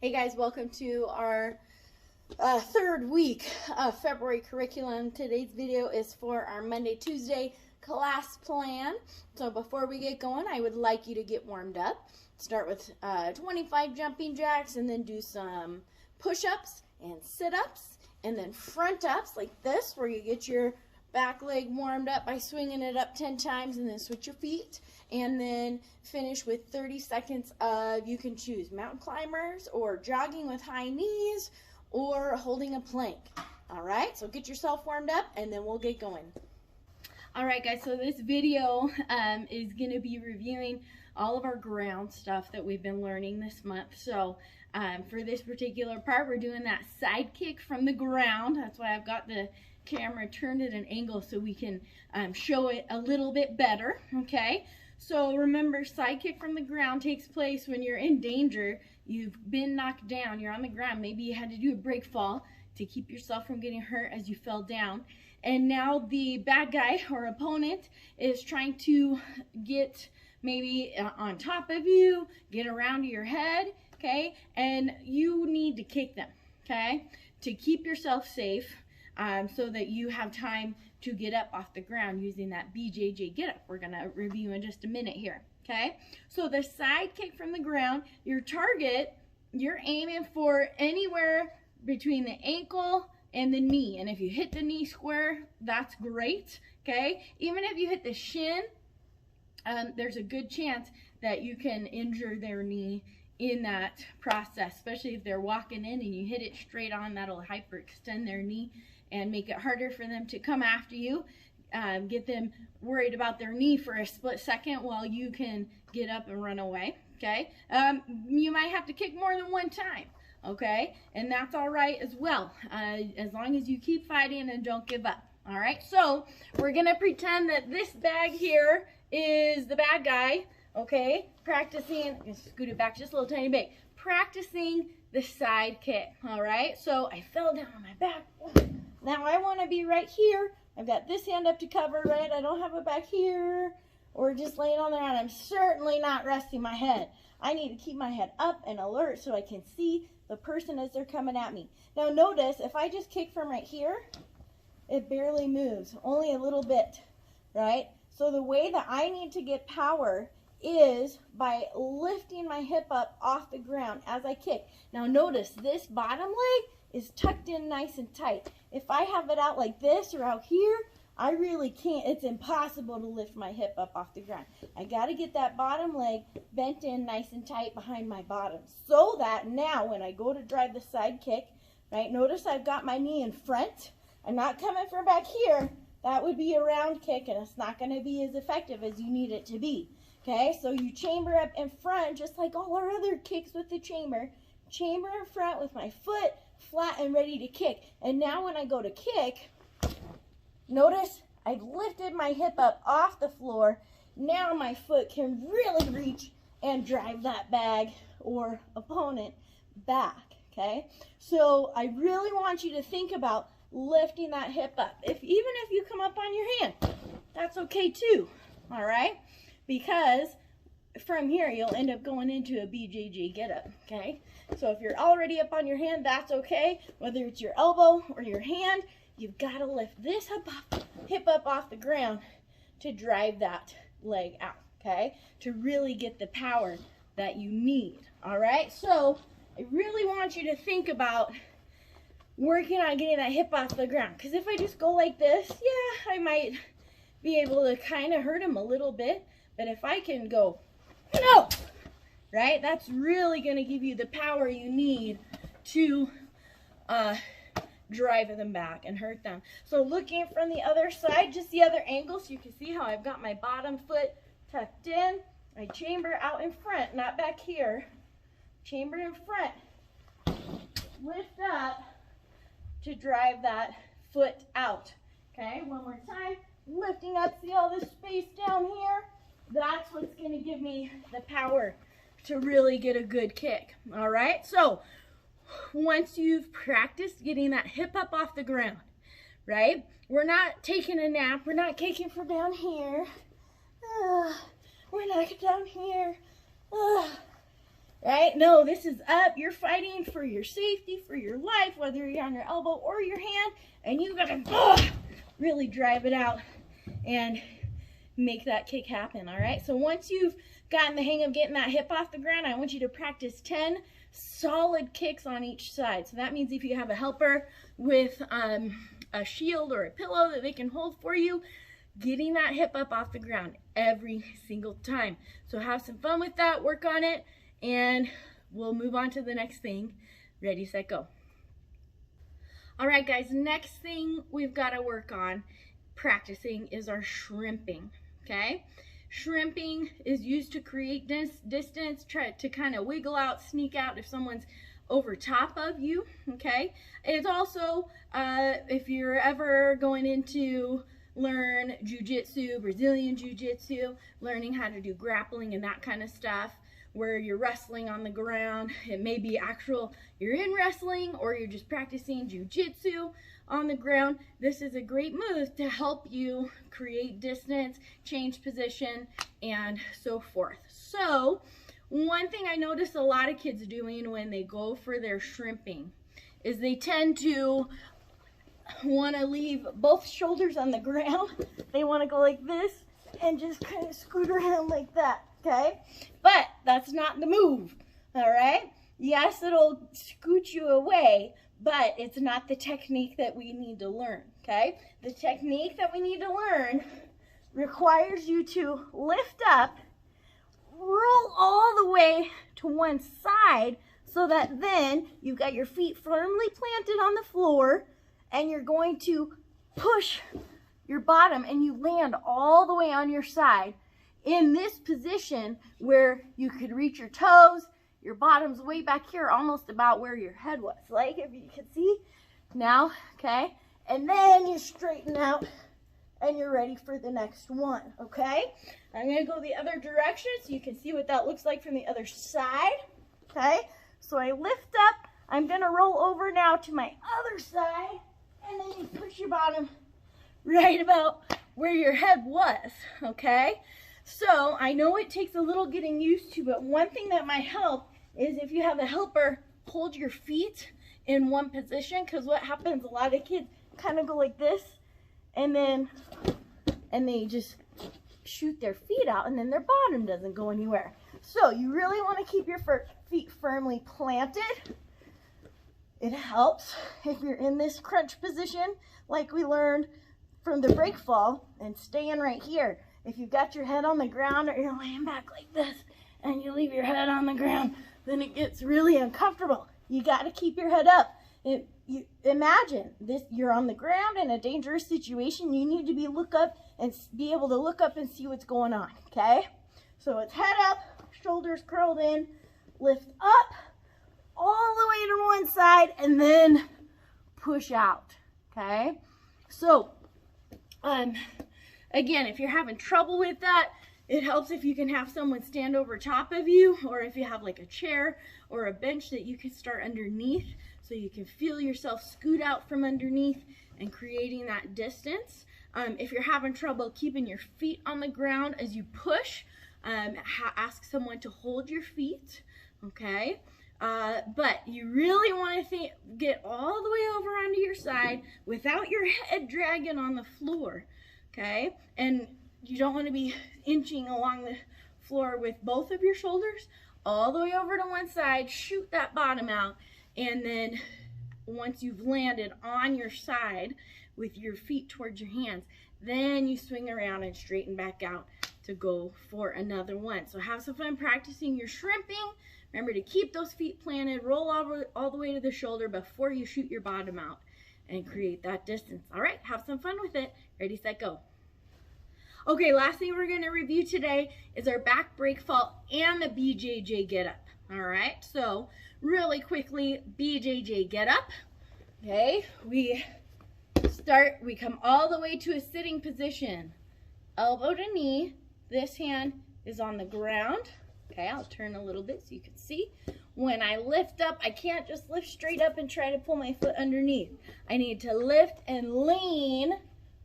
Hey guys, welcome to our third week of February curriculum. Today's video is for our Monday, Tuesday class plan. So before we get going, I would like you to get warmed up. Start with 25 jumping jacks and then do some push-ups and sit-ups and then front-ups like this, where you get your back leg warmed up by swinging it up 10 times and then switch your feet. And then finish with 30 seconds of, you can choose mountain climbers or jogging with high knees or holding a plank. All right, so get yourself warmed up and then we'll get going. All right, guys, so this video is going to be reviewing all of our ground stuff that we've been learning this month. So for this particular part, we're doing that side kick from the ground. That's why I've got the camera turned at an angle so we can show it a little bit better, okay? So remember, side kick from the ground takes place when you're in danger. You've been knocked down, you're on the ground. Maybe you had to do a break fall to keep yourself from getting hurt as you fell down. And now the bad guy or opponent is trying to get maybe on top of you, get around to your head, okay? And you need to kick them, okay? To keep yourself safe. So that you have time to get up off the ground using that BJJ get up. We're going to review in just a minute here, okay? So the side kick from the ground, your target, you're aiming for anywhere between the ankle and the knee. And if you hit the knee square, that's great, okay? Even if you hit the shin, there's a good chance that you can injure their knee in that process, especially if they're walking in and you hit it straight on. That'll hyperextend their knee and make it harder for them to come after you, get them worried about their knee for a split second while you can get up and run away, okay? You might have to kick more than one time, okay? And that's all right as well, as long as you keep fighting and don't give up, all right? So we're gonna pretend that this bag here is the bad guy, okay? Practicing, scoot it back just a little tiny bit, practicing the side kick, all right? So I fell down on my back. Now I want to be right here. I've got this hand up to cover, right? I don't have it back here or just laying on the ground. I'm certainly not resting my head. I need to keep my head up and alert so I can see the person as they're coming at me. Now notice, if I just kick from right here, it barely moves, only a little bit, right? So the way that I need to get power is by lifting my hip up off the ground as I kick. Now notice, this bottom leg is tucked in nice and tight. If I have it out like this or out here, I really can't. It's impossible to lift my hip up off the ground. I got to get that bottom leg bent in nice and tight behind my bottom so that now when I go to drive the side kick, right, notice I've got my knee in front. I'm not coming from back here. That would be a round kick and it's not going to be as effective as you need it to be. Okay, so you chamber up in front just like all our other kicks with the chamber. Chamber in front with my foot flat and ready to kick. And now when I go to kick, notice I lifted my hip up off the floor. Now my foot can really reach and drive that bag or opponent back, okay? So I really want you to think about lifting that hip up. Even if you come up on your hand, that's okay too, all right? Because from here, you'll end up going into a BJJ get-up, okay? So if you're already up on your hand, that's okay. Whether it's your elbow or your hand, you've got to lift this hip up off the ground to drive that leg out, okay? To really get the power that you need, all right? So I really want you to think about working on getting that hip off the ground. Because if I just go like this, yeah, I might be able to kind of hurt him a little bit. But if I can go, no, right? That's really going to give you the power you need to drive them back and hurt them. So looking from the other side, just the other angle, so you can see how I've got my bottom foot tucked in. I chamber out in front, not back here. Chamber in front. Lift up to drive that foot out. Okay, one more time. Lifting up, see all this space down here? That's what's going to give me the power to really get a good kick. All right, so once you've practiced getting that hip up off the ground, right? We're not taking a nap. We're not kicking from down here. We're not down here. right? No, this is up. You're fighting for your safety, for your life, whether you're on your elbow or your hand, and you gotta really drive it out and make that kick happen, all right? So once you've gotten the hang of getting that hip off the ground, I want you to practice 10 solid kicks on each side. So that means if you have a helper with a shield or a pillow that they can hold for you, getting that hip up off the ground every single time. So have some fun with that, work on it, and we'll move on to the next thing. Ready, set, go. All right, guys, next thing we've got to work on practicing is our shrimping, okay? Shrimping is used to create distance, try to kind of wiggle out, sneak out if someone's over top of you, okay? It's also, if you're ever going into learn jiu-jitsu, Brazilian jiu-jitsu, learning how to do grappling and that kind of stuff, where you're wrestling on the ground. It may be actual, you're in wrestling, or you're just practicing jiu-jitsu on the ground. This is a great move to help you create distance, change position, and so forth. So one thing I notice a lot of kids doing when they go for their shrimping is they tend to want to leave both shoulders on the ground. They want to go like this and just kind of scoot around like that, okay? But that's not the move, all right? Yes, it'll scoot you away, but it's not the technique that we need to learn, okay? The technique that we need to learn requires you to lift up, roll all the way to one side so that then you've got your feet firmly planted on the floor, and you're going to push your bottom and you land all the way on your side in this position where you could reach your toes. Your bottom's way back here, almost about where your head was, like if you can see now, okay? And then you straighten out and you're ready for the next one, okay? I'm gonna go the other direction so you can see what that looks like from the other side, okay? So I lift up, I'm gonna roll over now to my other side, and then you push your bottom right about where your head was, okay? So I know it takes a little getting used to, but one thing that might help is if you have a helper, hold your feet in one position, because what happens, a lot of kids kind of go like this, and they just shoot their feet out, and then their bottom doesn't go anywhere. So you really want to keep your feet firmly planted. It helps if you're in this crunch position, like we learned from the break fall, and staying right here. If you've got your head on the ground or you're laying back like this and you leave your head on the ground, then it gets really uncomfortable. You got to keep your head up. You imagine this, you're on the ground in a dangerous situation. You need to be able to look up and see what's going on, okay? So it's head up, shoulders curled in, lift up all the way to one side, and then push out, okay? So again, if you're having trouble with that, it helps if you can have someone stand over top of you, or if you have like a chair or a bench that you can start underneath, so you can feel yourself scoot out from underneath and creating that distance. If you're having trouble keeping your feet on the ground as you push, ask someone to hold your feet, okay? But you really want to get all the way over onto your side without your head dragging on the floor, okay? And you don't want to be inching along the floor with both of your shoulders all the way over to one side, shoot that bottom out, and then once you've landed on your side with your feet towards your hands, then you swing around and straighten back out to go for another one. So have some fun practicing your shrimping. Remember to keep those feet planted, roll all the way to the shoulder before you shoot your bottom out and create that distance. All right, have some fun with it. Ready, set, go. Okay, last thing we're gonna review today is our back break fall and the BJJ get up. All right, so really quickly, BJJ get up. Okay, we come all the way to a sitting position. Elbow to knee, this hand is on the ground. Okay, I'll turn a little bit so you can see. When I lift up, I can't just lift straight up and try to pull my foot underneath. I need to lift and lean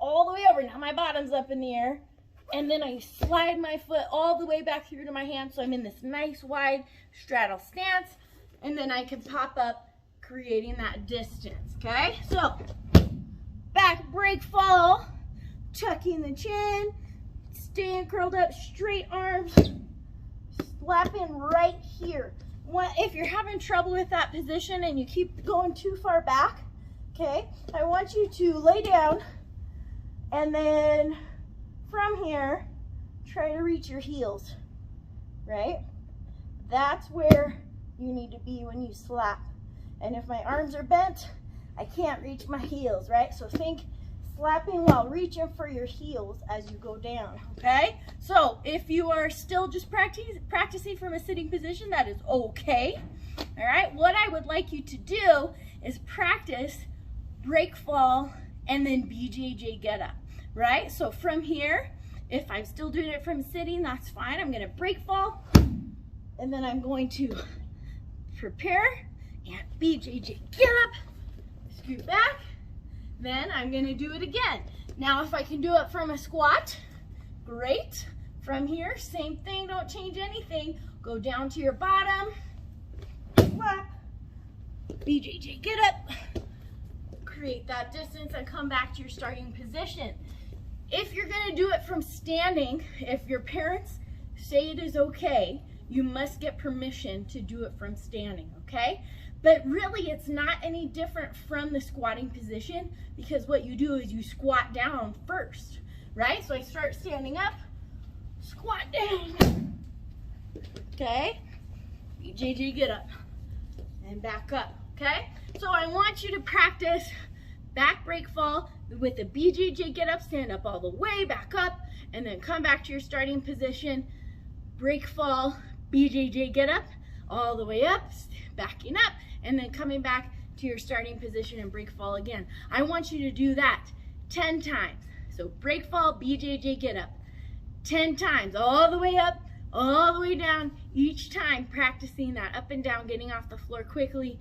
all the way over. Now my bottom's up in the air. and then I slide my foot all the way back here to my hand, so I'm in this nice wide straddle stance, and then I can pop up, creating that distance, okay? So, back break fall, tucking the chin, staying curled up, straight arms, slapping right here. If you're having trouble with that position and you keep going too far back, okay, I want you to lay down, and then from here, try to reach your heels, right? That's where you need to be when you slap. And if my arms are bent, I can't reach my heels, right? So think slapping while reaching for your heels as you go down, okay? So if you are still just practicing from a sitting position, that is okay, all right? What I would like you to do is practice break fall and then BJJ get up, right? So from here, if I'm still doing it from sitting, that's fine. I'm gonna break fall, and then I'm going to prepare and BJJ get up, scoot back, then I'm gonna do it again. Now if I can do it from a squat, great. From here, same thing, don't change anything. Go down to your bottom, slap, BJJ get up, create that distance and come back to your starting position. If you're gonna do it from standing, if your parents say it is okay, you must get permission to do it from standing, okay? But really, it's not any different from the squatting position, because what you do is you squat down first, right? So I start standing up, squat down, okay? BJJ get up, and back up, okay? So I want you to practice back break fall with the BJJ get up, stand up all the way, back up, and then come back to your starting position, break fall, BJJ get up, all the way up, backing up, and then coming back to your starting position and break fall again. I want you to do that 10 times. So break fall, BJJ get up, 10 times, all the way up, all the way down, each time practicing that up and down, getting off the floor quickly.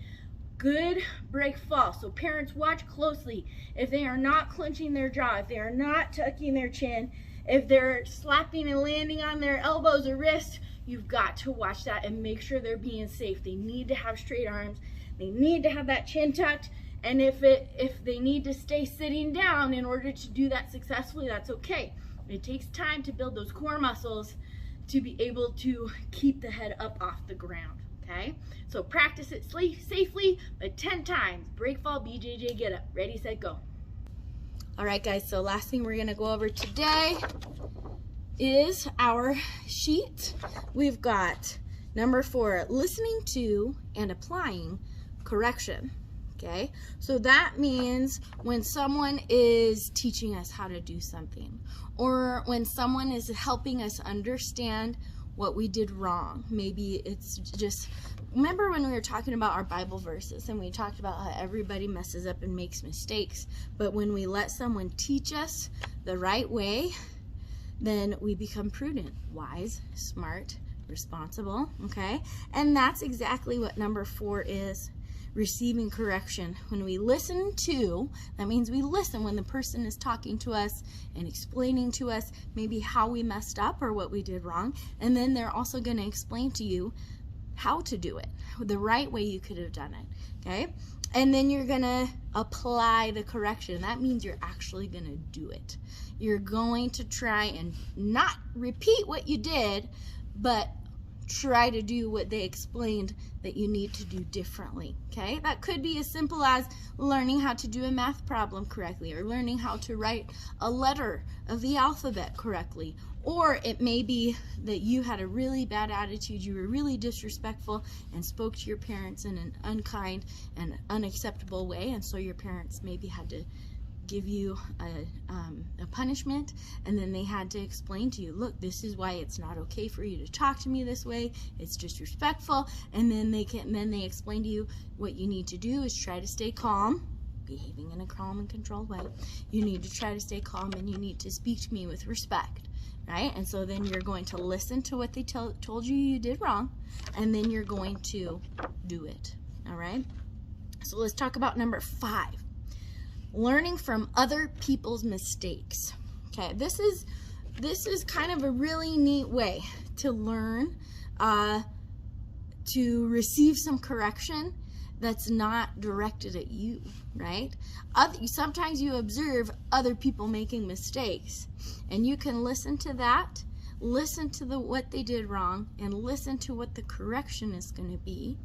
Good break fall. So parents, watch closely. If they are not clenching their jaw, if they are not tucking their chin, if they're slapping and landing on their elbows or wrists, you've got to watch that and make sure they're being safe. They need to have straight arms. They need to have that chin tucked. And if they need to stay sitting down in order to do that successfully, that's okay. It takes time to build those core muscles to be able to keep the head up off the ground. Okay, so practice it safely, but 10 times. Break fall, BJJ get up. Ready, set, go. All right, guys, so last thing we're gonna go over today is our sheet. We've got number 4, listening to and applying correction. Okay, so that means when someone is teaching us how to do something, or when someone is helping us understand what we did wrong. Maybe it's just, remember when we were talking about our Bible verses and we talked about how everybody messes up and makes mistakes, but when we let someone teach us the right way, then we become prudent, wise, smart, responsible, okay? And that's exactly what number 4 is. Receiving correction. When we listen to, that means we listen when the person is talking to us and explaining to us maybe how we messed up or what we did wrong, and then they're also going to explain to you how to do it, the right way you could have done it, okay? And then you're going to apply the correction. That means you're actually going to do it. You're going to try and not repeat what you did, but try to do what they explained that you need to do differently, okay? That could be as simple as learning how to do a math problem correctly, or learning how to write a letter of the alphabet correctly, or it may be that you had a really bad attitude, you were really disrespectful and spoke to your parents in an unkind and unacceptable way, and so your parents maybe had to give you a punishment, and then they had to explain to you, look, this is why it's not okay for you to talk to me this way, it's disrespectful, and then they explain to you what you need to do is try to stay calm, behaving in a calm and controlled way. You need to try to stay calm, and you need to speak to me with respect, right? And so then you're going to listen to what they told you did wrong, and then you're going to do it, all right? So let's talk about number 5. Learning from other people's mistakes. Okay, this is this is kind of a really neat way to learn to receive some correction that's not directed at you, right? Sometimes you observe other people making mistakes, and you can listen to that, listen to what they did wrong, and listen to what the correction is going to be,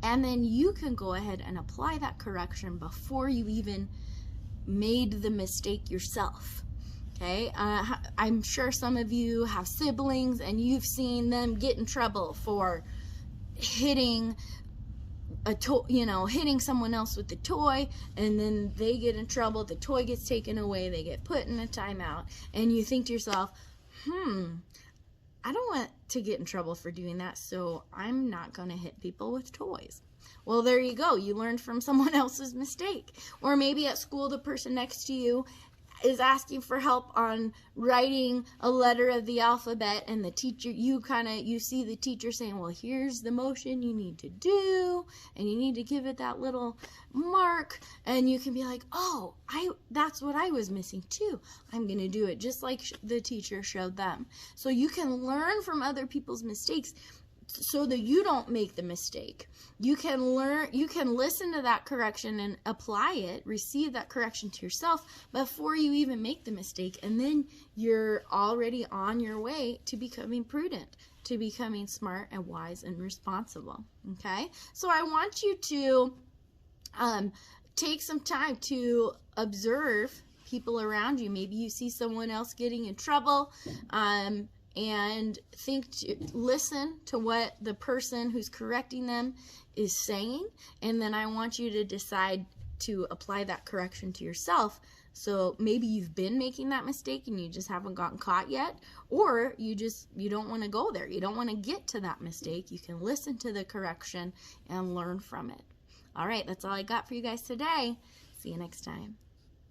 and then you can go ahead and apply that correction before you even made the mistake yourself. Okay, I'm sure some of you have siblings and you've seen them get in trouble for hitting a toy, hitting someone else with the toy, and then they get in trouble, the toy gets taken away, they get put in a timeout, and you think to yourself, I don't want to get in trouble for doing that, so I'm not going to hit people with toys. Well, there you go. You learned from someone else's mistake. Or maybe at school, the person next to you is asking for help on writing a letter of the alphabet, and the teacher, you see the teacher saying, well, here's the motion you need to do, and you need to give it that little mark, and you can be like, oh, that's what I was missing too. I'm going to do it just like the teacher showed them. So you can learn from other people's mistakes so that you don't make the mistake. You can listen to that correction and apply it, receive that correction to yourself before you even make the mistake, and then you're already on your way to becoming prudent, to becoming smart and wise and responsible. Okay? So I want you to take some time to observe people around you. Maybe you see someone else getting in trouble, and listen to what the person who's correcting them is saying, and then I want you to decide to apply that correction to yourself. So maybe you've been making that mistake and you just haven't gotten caught yet, or you don't want to go there. You don't want to get to that mistake. You can listen to the correction and learn from it. All right, that's all I got for you guys today. See you next time.